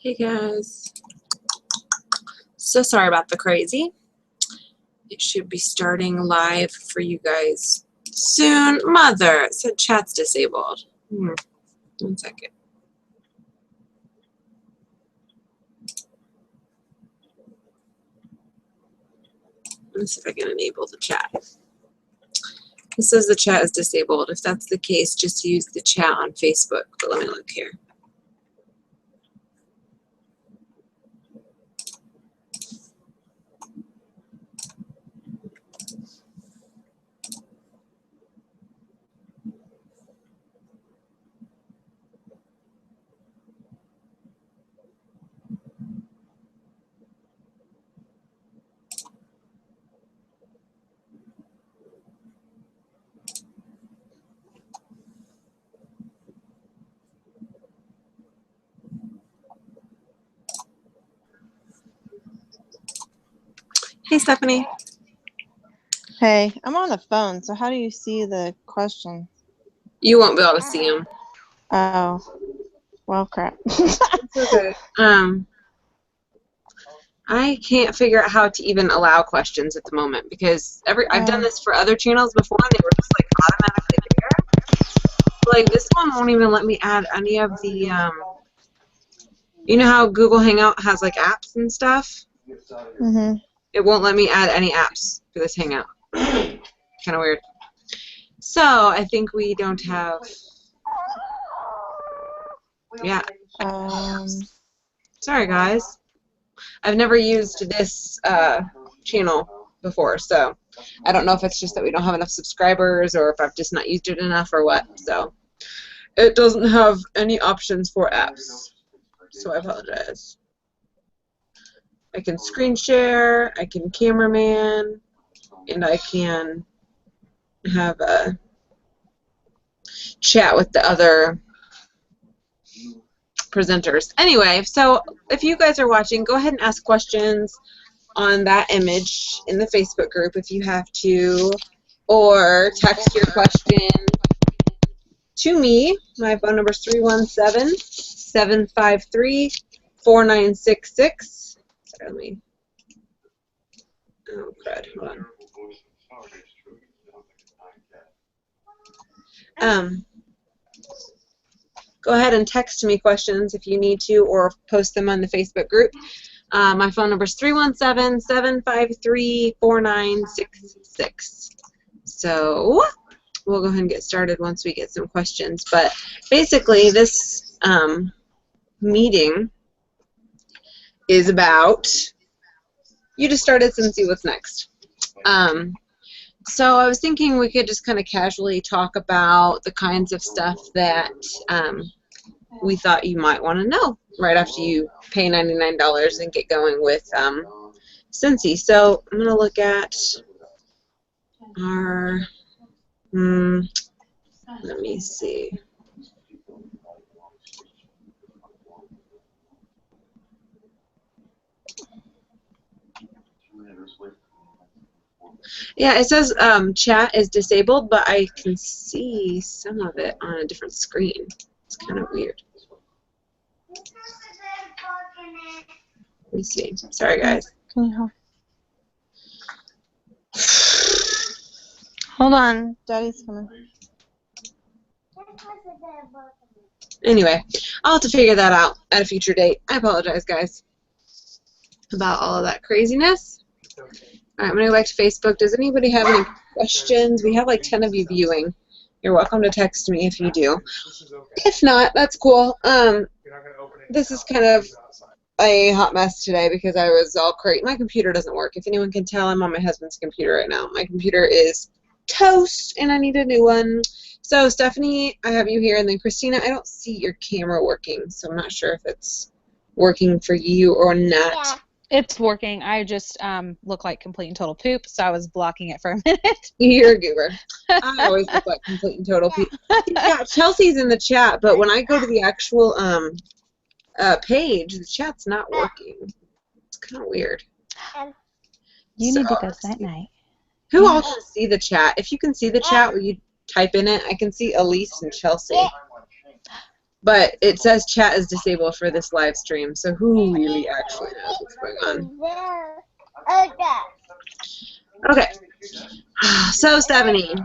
Hey guys, so sorry about the crazy. It should be starting live for you guys soon. Mother, it said chat's disabled. 1 second. Let's see if I can enable the chat. It says the chat is disabled. If that's the case, just use the chat on Facebook. But let me look here. Hey, Stephanie. Hey, I'm on the phone, so how do you see the question? You won't be able to see them. Oh, well, crap. It's okay. I can't figure out how to even allow questions at the moment because I've done this for other channels before and they were just like automatically there. Like this one won't even let me add any of the you know how Google Hangout has like apps and stuff? Mm-hmm. It won't let me add any apps for this Hangout. Kind of weird. So I think we don't have. Yeah. Sorry guys. I've never used this channel before, so I don't know if it's just that we don't have enough subscribers or if I've just not used it enough or what. So it doesn't have any options for apps, so I apologize. I can screen share, I can cameraman, and I can have a chat with the other presenters. Anyway, so if you guys are watching, go ahead and ask questions on that image in the Facebook group if you have to, or text your question to me. My phone number is 317-753-4966. Sorry, let me. Oh, crud. Hold on. Go ahead and text me questions if you need to, or post them on the Facebook group. My phone number is 317-753-4966. So we'll go ahead and get started once we get some questions. But basically, this meeting is about you just started and see what's next. So I was thinking we could just kind of casually talk about the kinds of stuff that we thought you might want to know right after you pay $99 and get going with Cincy. So I'm going to look at our, let me see. Yeah, it says chat is disabled, but I can see some of it on a different screen. It's kind of weird. Let me see. Sorry, guys. Can you hold on? Daddy's coming. Anyway, I'll have to figure that out at a future date. I apologize, guys, about all of that craziness. All right, I'm going to go back to Facebook. Does anybody have any questions? We have like 10 of you viewing. You're welcome to text me if you do. If not, that's cool. This is kind of a hot mess today because I was all crazy. My computer doesn't work. If anyone can tell, I'm on my husband's computer right now. My computer is toast, and I need a new one. So, Stephanie, I have you here, and then Christina, I don't see your camera working, so I'm not sure if it's working for you or not. Yeah. It's working. I just look like complete and total poop, so I was blocking it for a minute. You're a goober. I always look like complete and total poop. Yeah, Chelsea's in the chat, but when I go to the actual page, the chat's not working. It's kind of weird. You need to go that night. Who all can see the chat? If you can see the chat, will you type in it? I can see Elise and Chelsea. But it says chat is disabled for this live stream, so who really actually knows what's going on? Okay. So, Stephanie,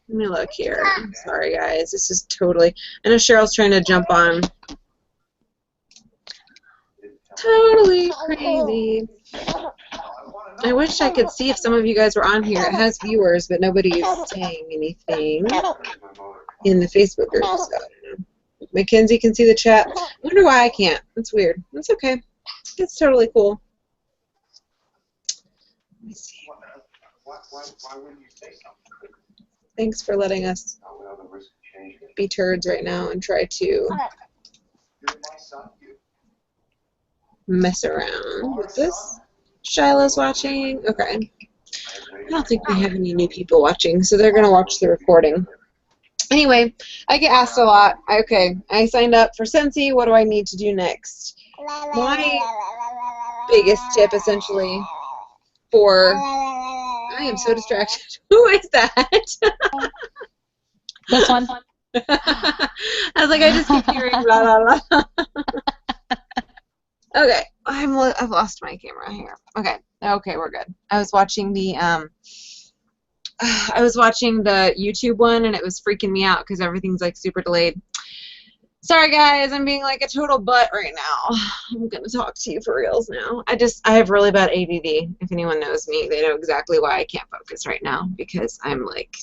let me look here. I'm sorry, guys. This is totally... I know Cheryl's trying to jump on. Totally crazy. I wish I could see if some of you guys were on here. It has viewers, but nobody's saying anything in the Facebook group, so I don't know. Mackenzie can see the chat. I wonder why I can't. That's weird. That's okay. It's totally cool. Let me see. Thanks for letting us be turds right now and try to mess around with this. Shiloh's watching. Okay. I don't think we have any new people watching, so they're going to watch the recording. Anyway, I get asked a lot. Okay, I signed up for Scentsy. What do I need to do next? My biggest tip, essentially, for... I am so distracted. Who is that? This one. I was like, I just keep hearing blah, blah, blah. Okay, I've lost my camera here. Okay, we're good. I was watching the YouTube one, and it was freaking me out because everything's like super delayed. Sorry guys, I'm being like a total butt right now. I'm gonna talk to you for reals now. I have really bad ADD. If anyone knows me, they know exactly why I can't focus right now, because I'm like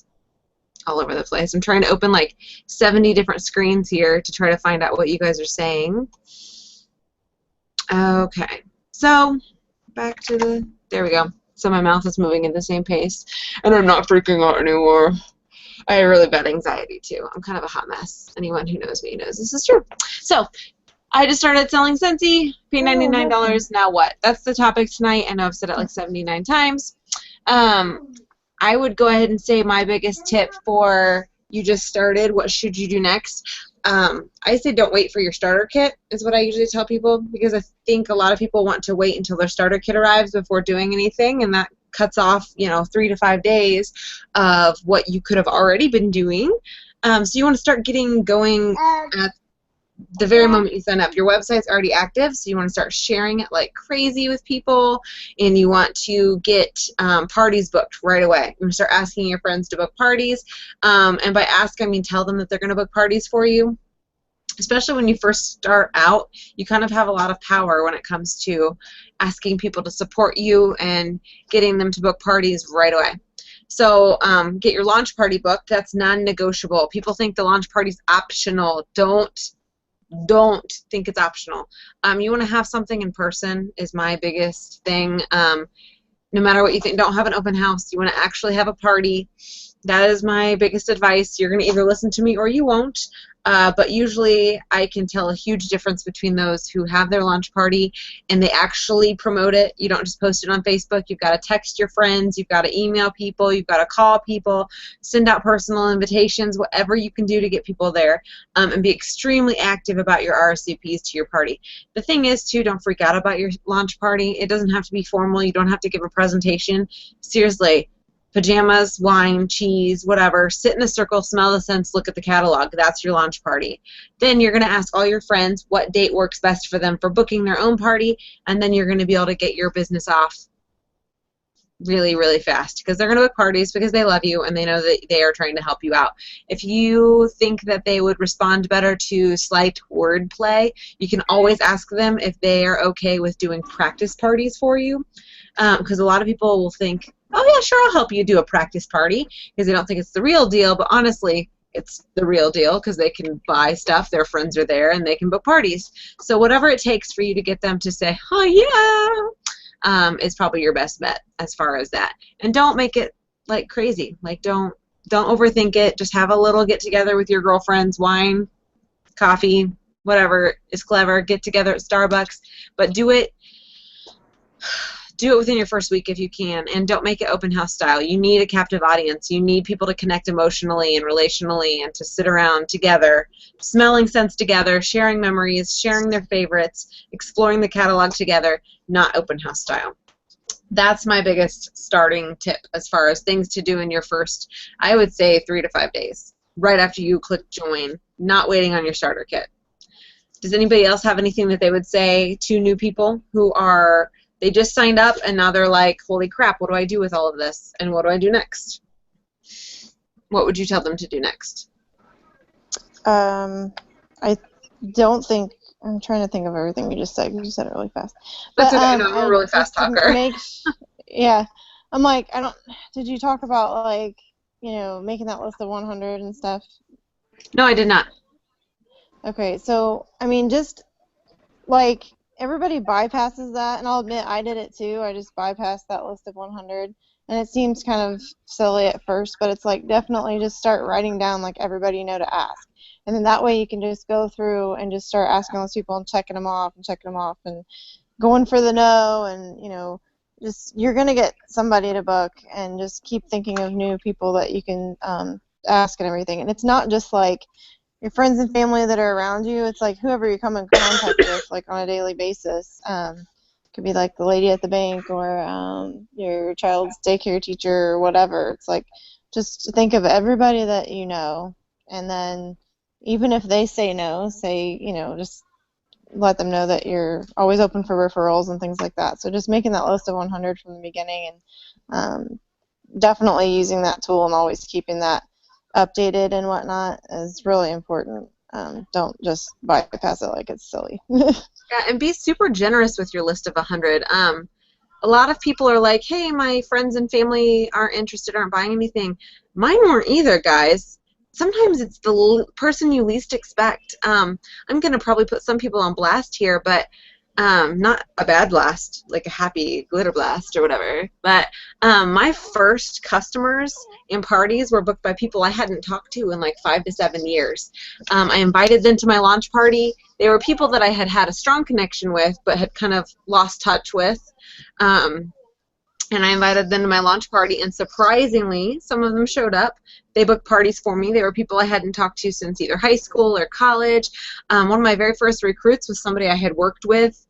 all over the place. I'm trying to open like 70 different screens here to try to find out what you guys are saying. Okay, so back to the, there we go. So my mouth is moving at the same pace, and I'm not freaking out anymore. I have really bad anxiety, too. I'm kind of a hot mess. Anyone who knows me knows this is true. So, I just started selling Scentsy, paid $99. Now what? That's the topic tonight. I know I've said it like 79 times. I would go ahead and say my biggest tip for you just started, what should you do next? I say don't wait for your starter kit is what I usually tell people, because I think a lot of people want to wait until their starter kit arrives before doing anything, and that cuts off, 3 to 5 days of what you could have already been doing. So you want to start getting going at the very moment you sign up. Your website's already active, so you want to start sharing it like crazy with people, and you want to get parties booked right away. You want to start asking your friends to book parties, and by ask, I mean tell them that they're going to book parties for you. Especially when you first start out, you kind of have a lot of power when it comes to asking people to support you and getting them to book parties right away. So get your launch party booked. That's non-negotiable. People think the launch party's optional. Don't think it's optional. You want to have something in person is my biggest thing. No matter what you think, don't have an open house. You want to actually have a party. That is my biggest advice. You're going to either listen to me or you won't. But usually I can tell a huge difference between those who have their launch party and they actually promote it. You don't just post it on Facebook. You've got to text your friends. You've got to email people. You've got to call people, send out personal invitations, whatever you can do to get people there, and be extremely active about your RSVPs to your party. The thing is, too, don't freak out about your launch party. It doesn't have to be formal. You don't have to give a presentation. Seriously. Pajamas, wine, cheese, whatever. Sit in a circle, smell the scents, look at the catalog. That's your launch party. Then you're going to ask all your friends what date works best for them for booking their own party, and then you're going to be able to get your business off really, really fast, because they're going to book parties because they love you and they know that they are trying to help you out. If you think that they would respond better to slight wordplay, you can always ask them if they are okay with doing practice parties for you, because a lot of people will think, oh yeah, sure, I'll help you do a practice party, because they don't think it's the real deal, but honestly, it's the real deal because they can buy stuff, their friends are there, and they can book parties. So whatever it takes for you to get them to say, oh yeah, is probably your best bet as far as that. And don't make it like crazy. Like don't overthink it. Just have a little get together with your girlfriends, wine, coffee, whatever is clever. Get together at Starbucks, but do it within your first week if you can, and don't make it open house style. You need a captive audience. You need people to connect emotionally and relationally and to sit around together, smelling scents together, sharing memories, sharing their favorites, exploring the catalog together, not open house style. That's my biggest starting tip as far as things to do in your first, I would say, 3 to 5 days, right after you click join, not waiting on your starter kit. Does anybody else have anything that they would say to new people who are, they just signed up and now they're like, holy crap, what do I do with all of this? And what do I do next? What would you tell them to do next? I don't think, I'm trying to think of everything you just said, because you said it really fast. That's But okay, no, I'm a really fast talker. Yeah, I'm like, did you talk about, like, you know, making that list of 100 and stuff? No, I did not. Okay, so, I mean, just, like, everybody bypasses that, and I'll admit I did it too. I just bypassed that list of 100, and it seems kind of silly at first, but it's like definitely just start writing down like everybody you know to ask, and then that way you can just go through and just start asking those people and checking them off and going for the no, and you know, just you're gonna get somebody to book, and just keep thinking of new people that you can ask and everything, and it's not just like your friends and family that are around you. It's like whoever you come in contact with, like on a daily basis. Could be like the lady at the bank or your child's daycare teacher or whatever. It's like just think of everybody that you know, and then even if they say no, say, you know, just let them know that you're always open for referrals and things like that. So just making that list of 100 from the beginning, and definitely using that tool and always keeping that updated and whatnot is really important. Don't just bypass it like it's silly. Yeah, and be super generous with your list of 100. A lot of people are like, hey, my friends and family aren't interested, aren't buying anything. Mine weren't either, guys. Sometimes it's the person you least expect. I'm going to probably put some people on blast here, but not a bad blast, like a happy glitter blast or whatever. But my first customers in parties were booked by people I hadn't talked to in like 5 to 7 years. I invited them to my launch party. They were people that I had had a strong connection with but had kind of lost touch with. And I invited them to my launch party, and surprisingly, some of them showed up. They booked parties for me. They were people I hadn't talked to since either high school or college. One of my very first recruits was somebody I had worked with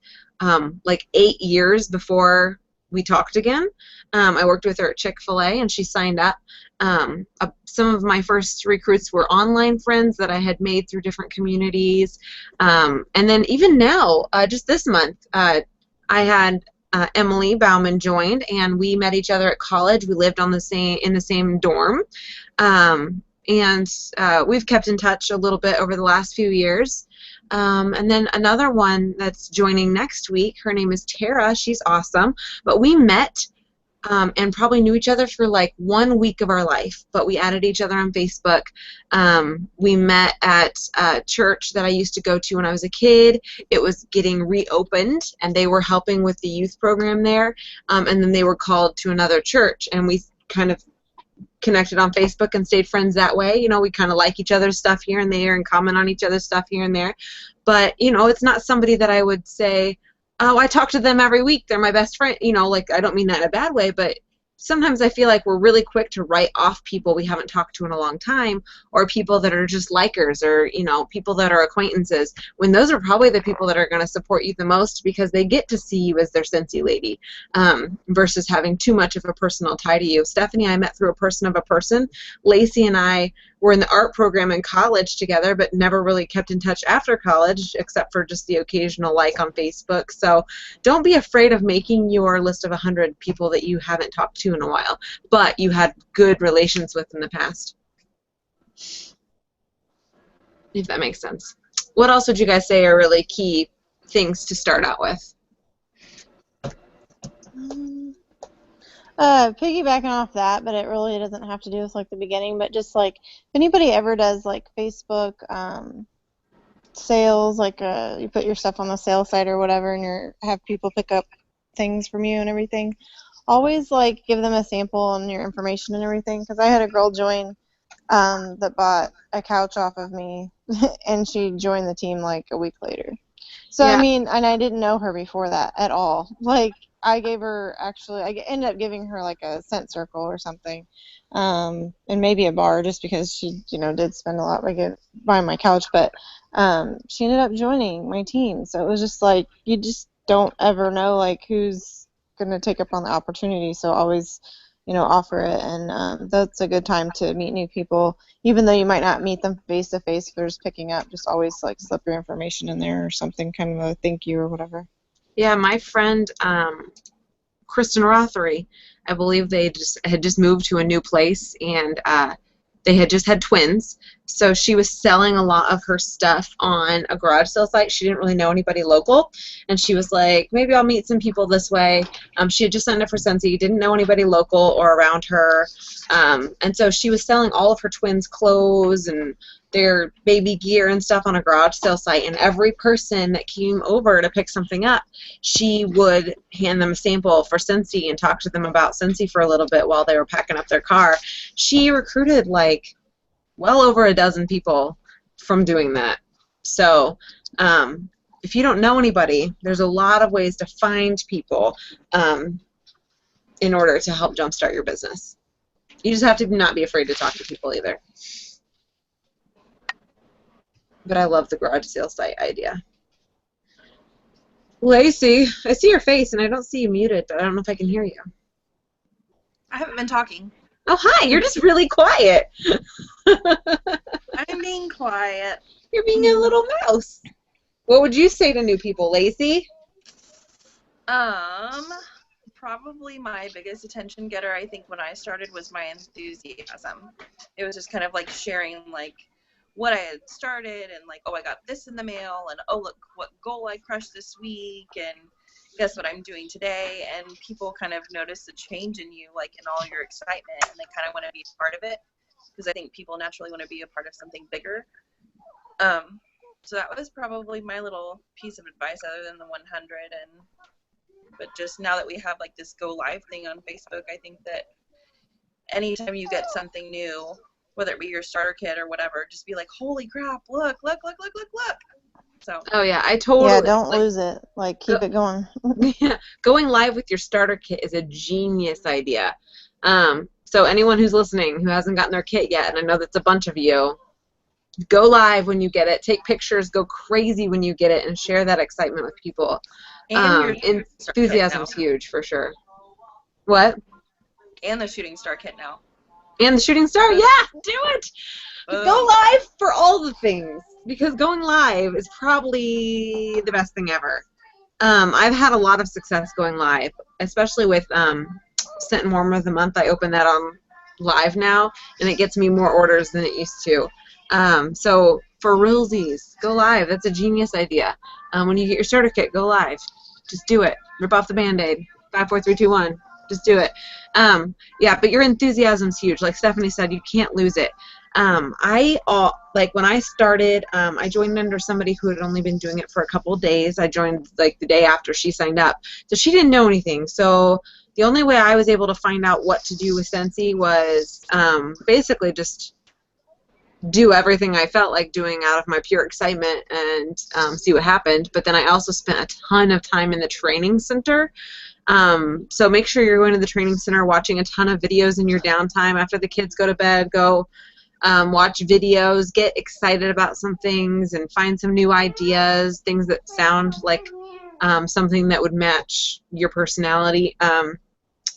like 8 years before we talked again. I worked with her at Chick-fil-A, and she signed up. Some of my first recruits were online friends that I had made through different communities. And then even now, just this month, I had Emily Bauman joined, and we met each other at college. We lived in the same dorm, and we've kept in touch a little bit over the last few years. And then another one that's joining next week, her name is Tara. She's awesome. But we met and probably knew each other for like 1 week of our life, but we added each other on Facebook. We met at a church that I used to go to when I was a kid. It was getting reopened, and they were helping with the youth program there, and then they were called to another church, and we kind of connected on Facebook and stayed friends that way. You know, we kind of like each other's stuff here and there and comment on each other's stuff here and there. But, you know, it's not somebody that I would say, oh, I talk to them every week. They're my best friend. You know, like, I don't mean that in a bad way, but sometimes I feel like we're really quick to write off people we haven't talked to in a long time, or people that are just likers, or, you know, people that are acquaintances, when those are probably the people that are going to support you the most because they get to see you as their Scentsy lady, versus having too much of a personal tie to you. Stephanie, I met through a person of a person. Lacey and I were in the art program in college together, but never really kept in touch after college, except for just the occasional like on Facebook. So don't be afraid of making your list of 100 people that you haven't talked to in a while, but you had good relations with in the past. If that makes sense. What else would you guys say are really key things to start out with? Piggybacking off that, but it really doesn't have to do with like the beginning, but just like if anybody ever does like Facebook sales, like you put your stuff on the sales site or whatever, and you have people pick up things from you and everything, always like give them a sample and your information and everything, because I had a girl join that bought a couch off of me and she joined the team like a week later. So yeah. I mean, and I didn't know her before that at all. Like, I gave her, actually, I ended up giving her like a scent circle or something, and maybe a bar, just because she, you know, did spend a lot buying my couch, but she ended up joining my team. So it was just like, you just don't ever know like who's going to take up on the opportunity. So always offer it, and that's a good time to meet new people, even though you might not meet them face to face. If they're just picking up, just always like slip your information in there or something, kind of a thank you or whatever. Yeah, my friend Kristen Rothery, I believe they had just moved to a new place, and they had just had twins. So she was selling a lot of her stuff on a garage sale site. She didn't really know anybody local, and she was like, maybe I'll meet some people this way. She had just signed up for Scentsy, didn't know anybody local or around her, and so she was selling all of her twins' clothes and their baby gear and stuff on a garage sale site, and every person that came over to pick something up, she would hand them a sample for Scentsy and talk to them about Scentsy for a little bit while they were packing up their car. She recruited like well over a dozen people from doing that. So if you don't know anybody, there's a lot of ways to find people in order to help jumpstart your business. You just have to not be afraid to talk to people either. But I love the garage sale site idea. Lacey, I see your face and I don't see you muted, but I don't know if I can hear you. I haven't been talking. Oh, hi. You're just really quiet. I'm being quiet. You're being a little mouse. What would you say to new people, Lacey? Probably my biggest attention getter, I think, when I started was my enthusiasm. It was just kind of like sharing, like, what I had started and, like, oh, I got this in the mail, and, oh, look what goal I crushed this week, and guess what I'm doing today. And people kind of notice the change in you, like, in all your excitement, and they kind of want to be a part of it, because I think people naturally want to be a part of something bigger. So that was probably my little piece of advice, other than the 100. But just now that we have like this go live thing on Facebook, I think that anytime you get something new, whether it be your starter kit or whatever, just be like, holy crap, look. So. Oh yeah, I totally. Yeah, don't lose it. Like, keep it going. Yeah, going live with your starter kit is a genius idea. So anyone who's listening who hasn't gotten their kit yet, and I know that's a bunch of you, go live when you get it. Take pictures. Go crazy when you get it, and share that excitement with people. And enthusiasm's huge for sure. What? And the shooting star kit now. And the shooting star? Yeah, do it. Go live for all the things, because going live is probably the best thing ever. I've had a lot of success going live, especially with Scent and Warmer of the Month. I open that on live now, and it gets me more orders than it used to. So for realsies, go live. That's a genius idea. When you get your starter kit, go live. Just do it. Rip off the Band-Aid. 5, 4, 3, 2, 1. Just do it. Yeah, but your enthusiasm's huge. Like Stephanie said, you can't lose it. Like when I started, I joined under somebody who had only been doing it for a couple of days. I joined like the day after she signed up. So she didn't know anything. So the only way I was able to find out what to do with Scentsy was basically just do everything I felt like doing out of my pure excitement and see what happened. But then I also spent a ton of time in the training center. So make sure you're going to the training center, watching a ton of videos in your downtime after the kids go to bed. Go watch videos, get excited about some things, and find some new ideas, things that sound like something that would match your personality.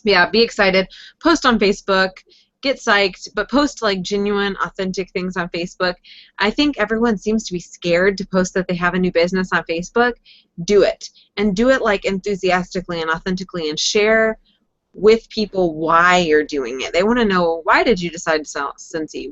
Yeah, be excited. Post on Facebook. Get psyched, but post like genuine, authentic things on Facebook. I think everyone seems to be scared to post that they have a new business on Facebook. Do it, and do it like enthusiastically and authentically, and share with people why you're doing it. They want to know, why did you decide to sell Scentsy?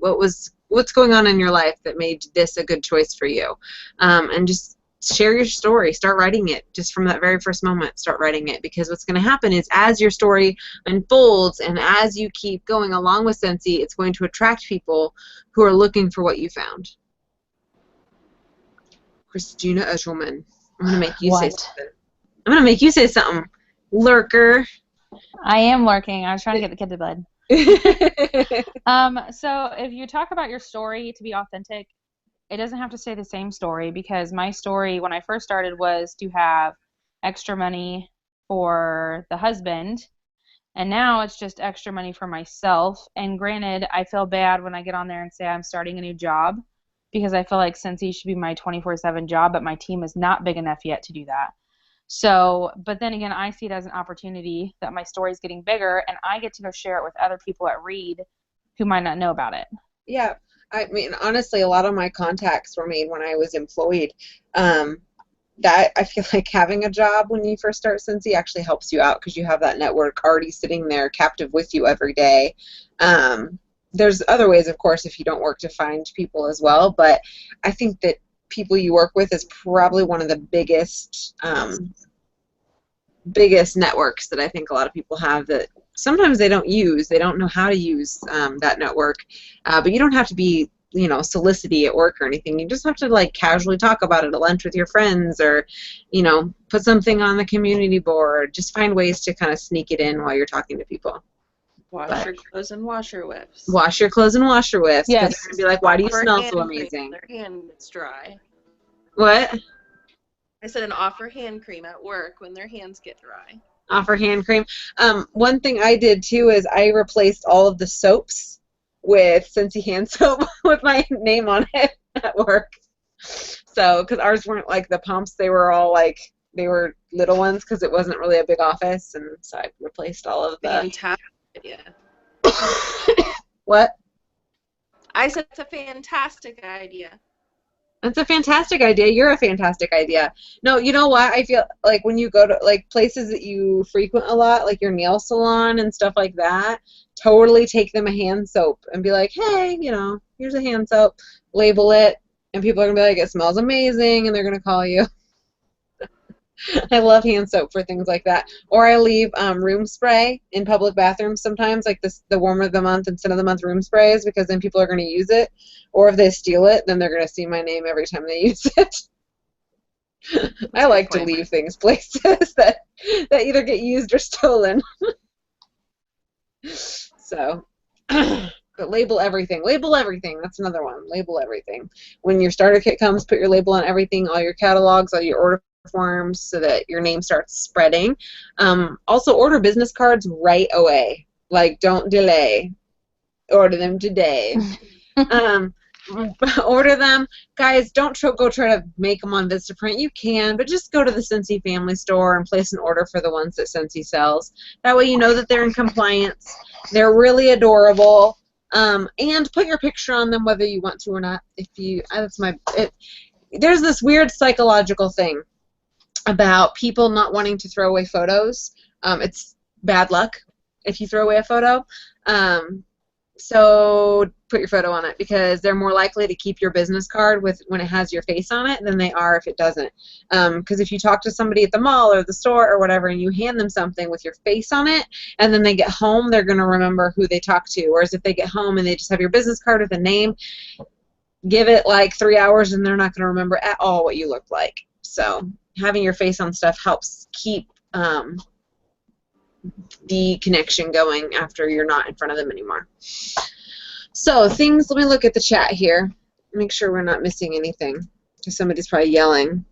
What's going on in your life that made this a good choice for you? And just share your story. Start writing it just from that very first moment. Start writing it, because what's going to happen is as your story unfolds and as you keep going along with Scentsy, it's going to attract people who are looking for what you found. Christina Eshelman, I'm going to make you say something. I'm going to make you say something. Lurker. I am lurking. I was trying to get the kid to bed. So if you talk about your story to be authentic, it doesn't have to stay the same story, because my story when I first started was to have extra money for the husband, and now it's just extra money for myself. And granted, I feel bad when I get on there and say I'm starting a new job, because I feel like Scentsy should be my 24/7 job, but my team is not big enough yet to do that. So, but then again, I see it as an opportunity that my story's getting bigger, and I get to go share it with other people at Reed who might not know about it. Yeah, I mean, honestly, a lot of my contacts were made when I was employed. That I feel like having a job when you first start Cincy actually helps you out because you have that network already sitting there captive with you every day. There's other ways, of course, if you don't work, to find people as well, but I think that people you work with is probably one of the biggest networks that I think a lot of people have that sometimes they don't use. They don't know how to use that network, but you don't have to be, you know, solicity at work or anything. You just have to like casually talk about it at lunch with your friends, or, you know, put something on the community board. Just find ways to kind of sneak it in while you're talking to people. Wash your clothes and wash your whips. Wash your clothes and wash your whips. Yes. Because they're going to be like, why do you Offer smell hand so cream amazing? when their hand gets dry. What? I said, and offer hand cream at work when their hands get dry. Offer hand cream. One thing I did too is I replaced all of the soaps with Scentsy hand soap with my name on it at work. So, because ours weren't like the pumps, they were all like, they were little ones because it wasn't really a big office, and so I replaced all of the. Fantastic idea. What? I said it's a fantastic idea. That's a fantastic idea. You're a fantastic idea. No, you know what? I feel like when you go to like places that you frequent a lot, like your nail salon and stuff like that, totally take them a hand soap and be like, hey, you know, here's a hand soap, label it, and people are going to be like, it smells amazing, and they're going to call you. I love hand soap for things like that. Or I leave room spray in public bathrooms sometimes, like the warmer the month and scent of the month room sprays, because then people are going to use it. Or if they steal it, then they're going to see my name every time they use it. I like to leave things places that either get used or stolen. So, but label everything. Label everything. That's another one. Label everything. When your starter kit comes, put your label on everything, all your catalogs, all your order forms, so that your name starts spreading. Also, order business cards right away. Like, don't delay. Order them today. Order them. Guys, don't go try to make them on Vistaprint. You can, but just go to the Scentsy Family Store and place an order for the ones that Scentsy sells. That way you know that they're in compliance. They're really adorable. And put your picture on them whether you want to or not. There's this weird psychological thing about people not wanting to throw away photos. It's bad luck if you throw away a photo. So put your photo on it, because they're more likely to keep your business card when it has your face on it than they are if it doesn't. Because if you talk to somebody at the mall or the store or whatever and you hand them something with your face on it, and then they get home, they're going to remember who they talked to. Whereas if they get home and they just have your business card with a name, give it like 3 hours and they're not going to remember at all what you look like. So having your face on stuff helps keep the connection going after you're not in front of them anymore. So things, let me look at the chat here. Make sure we're not missing anything, because somebody's probably yelling.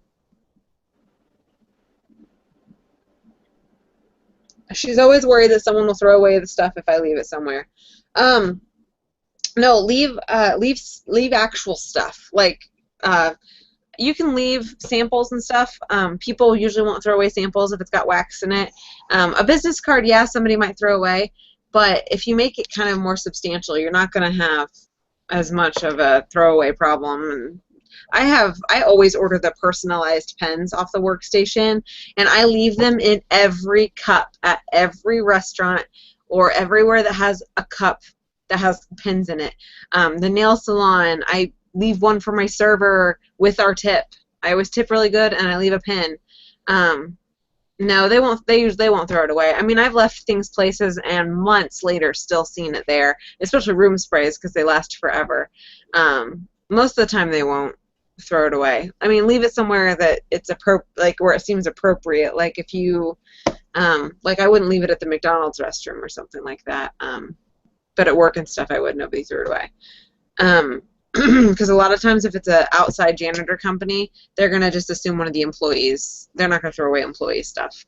She's always worried that someone will throw away the stuff if I leave it somewhere. No, leave actual stuff. Like, you can leave samples and stuff. People usually won't throw away samples if it's got wax in it. A business card, yeah, somebody might throw away, but if you make it kind of more substantial, you're not going to have as much of a throwaway problem. And I always order the personalized pens off the workstation, and I leave them in every cup at every restaurant or everywhere that has a cup that has pens in it. The nail salon, I leave one for my server with our tip. I always tip really good, and I leave a pin. No, they won't. They won't throw it away. I mean, I've left things places and months later still seeing it there, especially room sprays, because they last forever. Most of the time they won't throw it away. I mean, leave it somewhere that it's like where it seems appropriate. Like if you, like I wouldn't leave it at the McDonald's restroom or something like that. But at work and stuff, I would. Nobody threw it away. Because a lot of times if it's an outside janitor company, they're going to just assume one of the employees. They're not going to throw away employee stuff.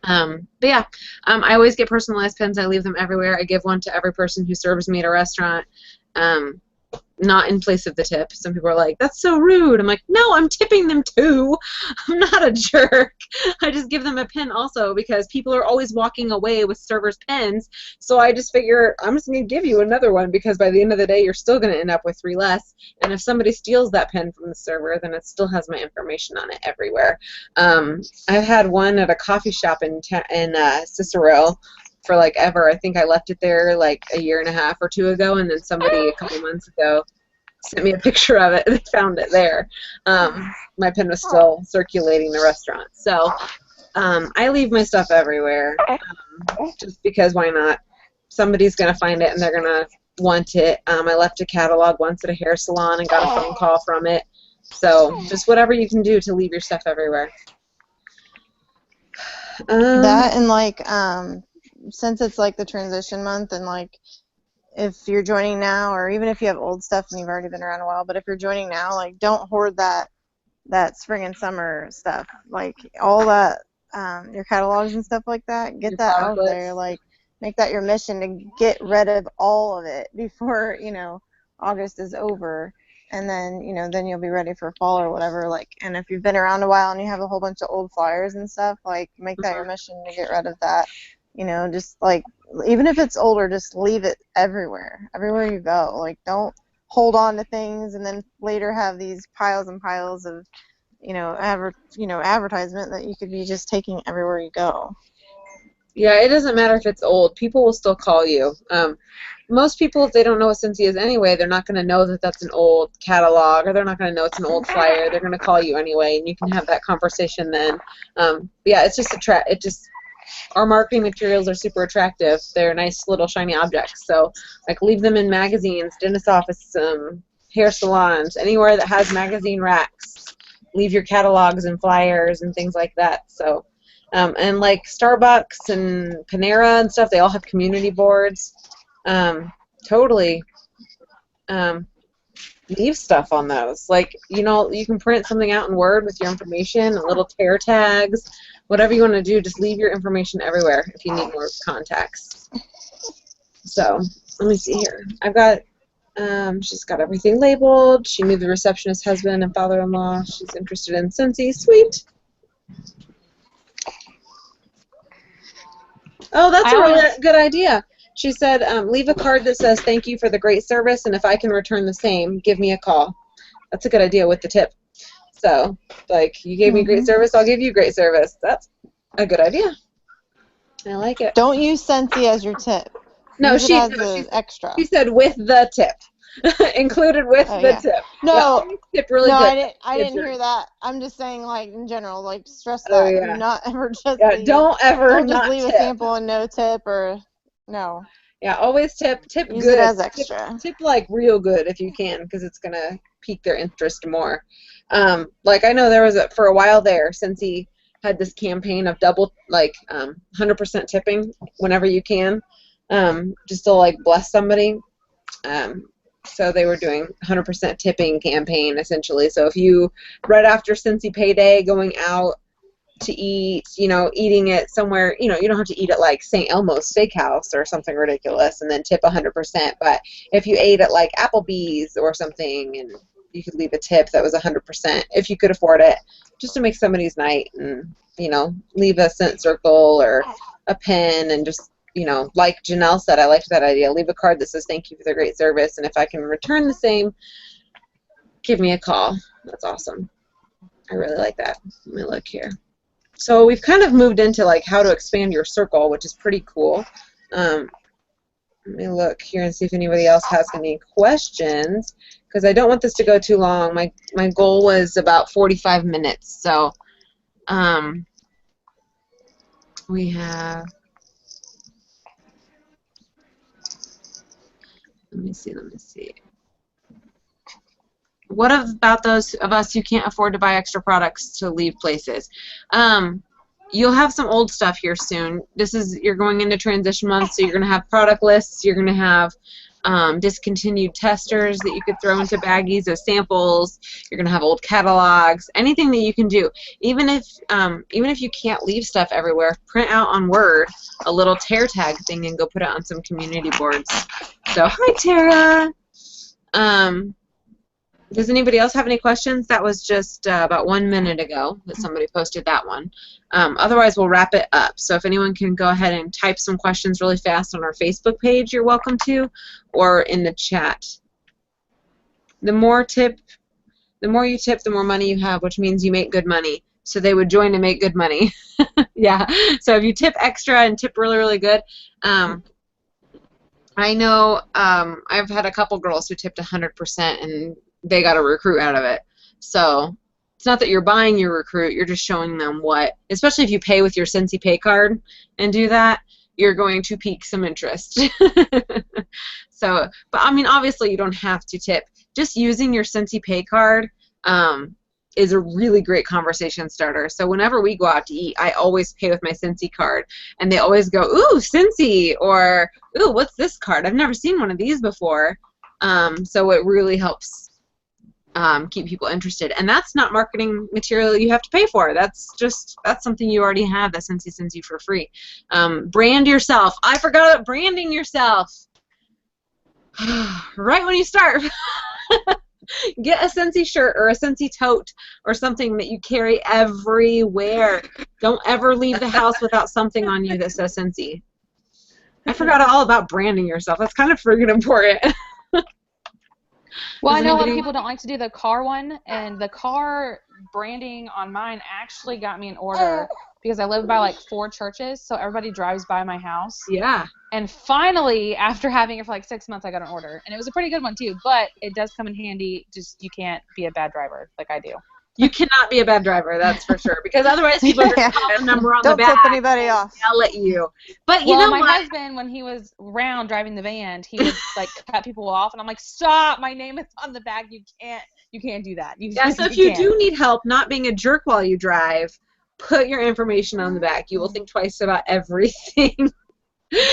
But yeah, I always get personalized pens. I leave them everywhere. I give one to every person who serves me at a restaurant. not in place of the tip. Some people are like, that's so rude. I'm like, no, I'm tipping them too. I'm not a jerk. I just give them a pen also because people are always walking away with servers' pens. So I just figure I'm just going to give you another one because by the end of the day, you're still going to end up with 3 less. And if somebody steals that pen from the server, then it still has my information on it everywhere. I've had one at a coffee shop in Cicero for like ever. I think I left it there like a year and a half or 2 ago, and then somebody a couple months ago sent me a picture of it. They found it there. My pen was still circulating the restaurant. So I leave my stuff everywhere just because why not? Somebody's going to find it and they're going to want it. I left a catalog once at a hair salon and got a phone call from it. So just whatever you can do to leave your stuff everywhere. That and like since it's like the transition month and like if you're joining now or even if you have old stuff and you've already been around a while, but if you're joining now, like don't hoard that spring and summer stuff. Like all that your catalogs and stuff like that, get that out there. Like make that your mission to get rid of all of it before, August is over. And then, then you'll be ready for fall or whatever. Like, and if you've been around a while and you have a whole bunch of old flyers and stuff, like, make that your mission to get rid of that. Just like, even if it's older, just leave it everywhere you go. Like, don't hold on to things and then later have these piles and piles of, advertisement that you could be just taking everywhere you go. Yeah, it doesn't matter if it's old. People will still call you. Most people, if they don't know what Scentsy is anyway, they're not going to know that that's an old catalog, or they're not going to know it's an old flyer. They're going to call you anyway, and you can have that conversation then. Yeah, it's just our marketing materials are super attractive. They're nice little shiny objects. So, like, leave them in magazines, dentist office, hair salons, anywhere that has magazine racks. Leave your catalogs and flyers and things like that. So, and like Starbucks and Panera and stuff, they all have community boards. Totally leave stuff on those. Like, you can print something out in Word with your information and little tear tags, whatever you want to do, just leave your information everywhere if you need more contacts. So, let me see here. I've got, she's got everything labeled. She knew the receptionist's husband and father-in-law. She's interested in Scentsy. Sweet. Oh, that's a really good idea. She said, leave a card that says, thank you for the great service, and if I can return the same, give me a call. That's a good idea with the tip. So, like, you gave me great service, I'll give you great service. That's a good idea. I like it. Don't use Scentsy as your tip. No, use she extra. She said with the tip. Included with the tip. No, tip really good. I didn't hear that. I'm just saying, like, in general, like, stress that. Oh, yeah. Do not ever just don't just leave a sample and no tip or no. Yeah, always tip Use good. It as extra. Tip like real good if you can, because it's gonna pique their interest more. Like I know there was for a while there, since he had this campaign of double 100% tipping whenever you can, just to like bless somebody. So they were doing 100% tipping campaign essentially. So if you right after Scentsy payday going out to eat, eating it somewhere, you don't have to eat at like St. Elmo's Steakhouse or something ridiculous and then tip 100%. But if you ate at like Applebee's or something and you could leave a tip that was 100% if you could afford it, just to make somebody's night and, leave a scent circle or a pen and just, like Janelle said, I liked that idea. Leave a card that says thank you for the great service and if I can return the same, give me a call. That's awesome. I really like that. Let me look here. So we've kind of moved into like how to expand your circle, which is pretty cool. Let me look here and see if anybody else has any questions, because I don't want this to go too long. My goal was about 45 minutes. So we have, let me see. What about those of us who can't afford to buy extra products to leave places? You'll have some old stuff here soon. You're going into transition month, so you're going to have product lists. You're going to have discontinued testers that you could throw into baggies as samples. You're going to have old catalogs. Anything that you can do. Even if you can't leave stuff everywhere, print out on Word a little tear tag thing and go put it on some community boards. So hi Tara. Does anybody else have any questions? That was just about 1 minute ago that somebody posted that one. Otherwise, we'll wrap it up. So if anyone can go ahead and type some questions really fast on our Facebook page, you're welcome to, or in the chat. The more you tip, the more money you have, which means you make good money. So they would join to make good money. Yeah. So if you tip extra and tip really, really good, I know I've had a couple girls who tipped 100% and they got a recruit out of it. So it's not that you're buying your recruit, you're just showing them what, especially if you pay with your Scentsy Pay card and do that, you're going to pique some interest. So, but I mean, obviously you don't have to tip. Just using your Scentsy Pay card is a really great conversation starter. So whenever we go out to eat, I always pay with my Scentsy card, and they always go, "Ooh, Scentsy," or "Ooh, what's this card? I've never seen one of these before." So it really helps keep people interested, and that's not marketing material you have to pay for. That's something you already have that Scentsy sends you for free. Brand yourself. I forgot about branding yourself. Right when you start. Get a Scentsy shirt or a Scentsy tote or something that you carry everywhere. Don't ever leave the house without something on you that says Scentsy. I forgot all about branding yourself. That's kind of freaking important. Well, I know a lot of people don't like to do the car one, and the car branding on mine actually got me an order because I live by like 4 churches, so everybody drives by my house. Yeah. And finally, after having it for like 6 months, I got an order, and it was a pretty good one too. But it does come in handy. Just you can't be a bad driver like I do. You cannot be a bad driver, that's for sure, because otherwise people are going to call the number on the back. Don't tip anybody off. Yell at you. But you Well, know my what? husband, when he was around driving the van, he would like cut people off, and I'm like, "Stop! My name is on the back. You can't do that." Yeah, so if you do need help not being a jerk while you drive, put your information on the back. You will think twice about everything.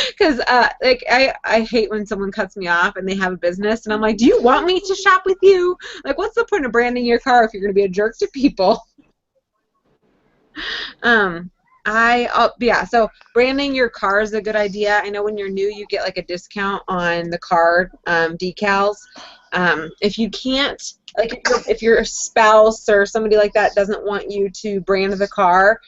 Because like I hate when someone cuts me off and they have a business and I'm like, do you want me to shop with you? Like, what's the point of branding your car if you're going to be a jerk to people? Yeah, so branding your car is a good idea. I know when you're new you get like a discount on the car decals. If you can't, like if your spouse or somebody like that doesn't want you to brand the car,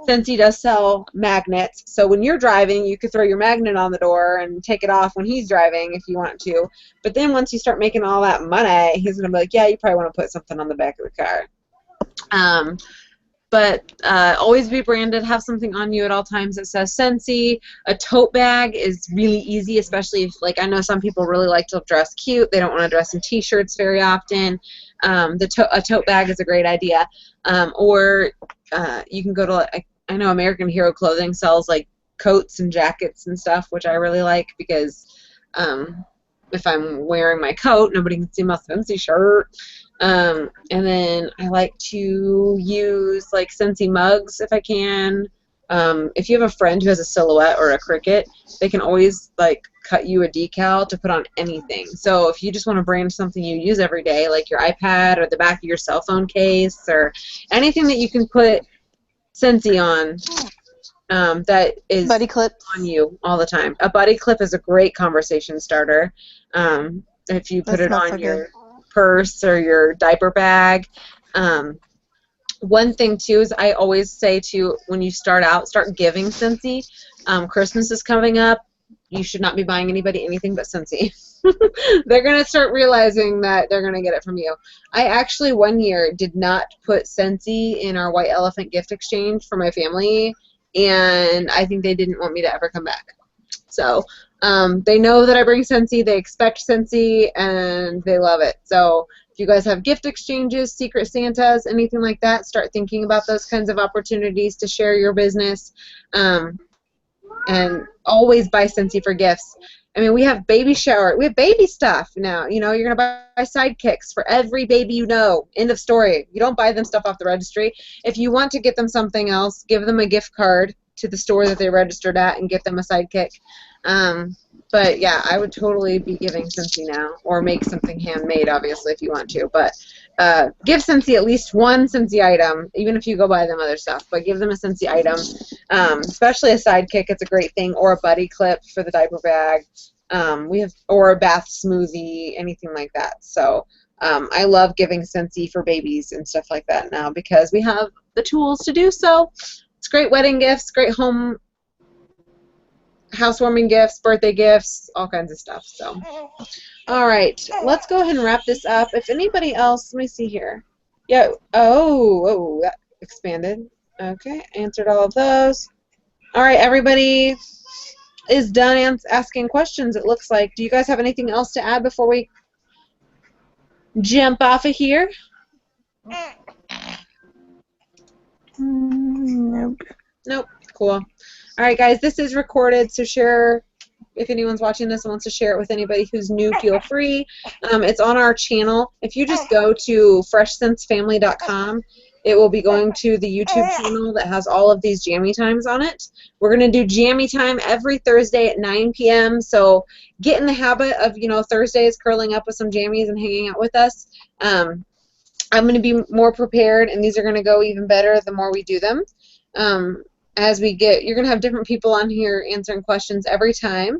Scentsy does sell magnets, so when you're driving, you could throw your magnet on the door and take it off when he's driving if you want to. But then once you start making all that money, he's going to be like, yeah, you probably want to put something on the back of the car. But always be branded, have something on you at all times that says Scentsy. A tote bag is really easy, especially if, like, I know some people really like to dress cute. They don't want to dress in t-shirts very often. A tote bag is a great idea. Or you can go to, I know American Hero Clothing sells like coats and jackets and stuff, which I really like because if I'm wearing my coat, nobody can see my Scentsy shirt. And then I like to use like Scentsy mugs if I can. If you have a friend who has a silhouette or a cricket, they can always like cut you a decal to put on anything. So if you just want to brand something you use every day, like your iPad or the back of your cell phone case or anything that you can put Scentsy on, that is Buddy clips on you all the time. A buddy clip is a great conversation starter. If you put it on your purse or your diaper bag. One thing too is I always say to when you start out, start giving Scentsy. Christmas is coming up. You should not be buying anybody anything but Scentsy. They're going to start realizing that they're going to get it from you. I actually one year did not put Scentsy in our White Elephant gift exchange for my family, and I think they didn't want me to ever come back. So they know that I bring Scentsy, they expect Scentsy, and they love it. So if you guys have gift exchanges, Secret Santas, anything like that, start thinking about those kinds of opportunities to share your business. And always buy Scentsy for gifts. I mean, we have baby shower. We have baby stuff now. You know, you're going to buy sidekicks for every baby you know. End of story. You don't buy them stuff off the registry. If you want to get them something else, give them a gift card to the store that they registered at and get them a sidekick. But, yeah, I would totally be giving Scentsy now. Or make something handmade, obviously, if you want to. But give Scentsy at least one Scentsy item, even if you go buy them other stuff. But give them a Scentsy item, especially a sidekick. It's a great thing. Or a buddy clip for the diaper bag. We have, or a bath smoothie, anything like that. So I love giving Scentsy for babies and stuff like that now because we have the tools to do so. It's great wedding gifts, great home housewarming gifts, birthday gifts, all kinds of stuff. So, all right, let's go ahead and wrap this up. If anybody else, let me see here. Yeah. Oh, that expanded. Okay, answered all of those. All right, everybody is done asking questions, it looks like. Do you guys have anything else to add before we jump off of here? Nope. Nope. Cool. All right, guys, this is recorded, so share. If anyone's watching this and wants to share it with anybody who's new, feel free. It's on our channel. If you just go to freshsensefamily.com, it will be going to the YouTube channel that has all of these Jammy Times on it. We're going to do Jammy Time every Thursday at 9 p.m., so get in the habit of, Thursdays curling up with some jammies and hanging out with us. I'm going to be more prepared, and these are going to go even better the more we do them. As we get, you're going to have different people on here answering questions every time.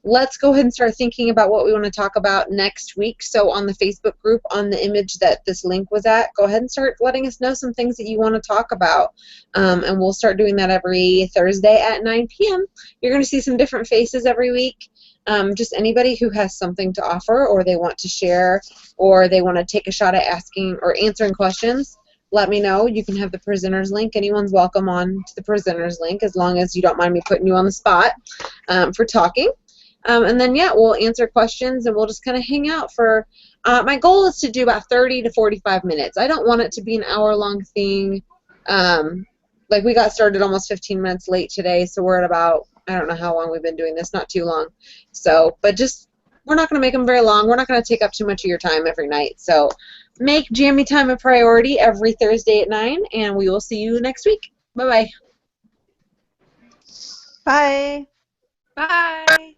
Let's go ahead and start thinking about what we want to talk about next week. So on the Facebook group, on the image that this link was at, go ahead and start letting us know some things that you want to talk about. And we'll start doing that every Thursday at 9 p.m. You're going to see some different faces every week. Just anybody who has something to offer, or they want to share, or they want to take a shot at asking or answering questions, let me know. You can have the presenters link. Anyone's welcome on to the presenters link, as long as you don't mind me putting you on the spot for talking. And then, yeah, we'll answer questions, and we'll just kind of hang out for, my goal is to do about 30 to 45 minutes. I don't want it to be an hour-long thing. Like, we got started almost 15 minutes late today, so we're at about, I don't know how long we've been doing this, not too long. So, but just, we're not going to make them very long. We're not going to take up too much of your time every night. So make Jammy Time a priority every Thursday at 9, and we will see you next week. Bye-bye. Bye. Bye.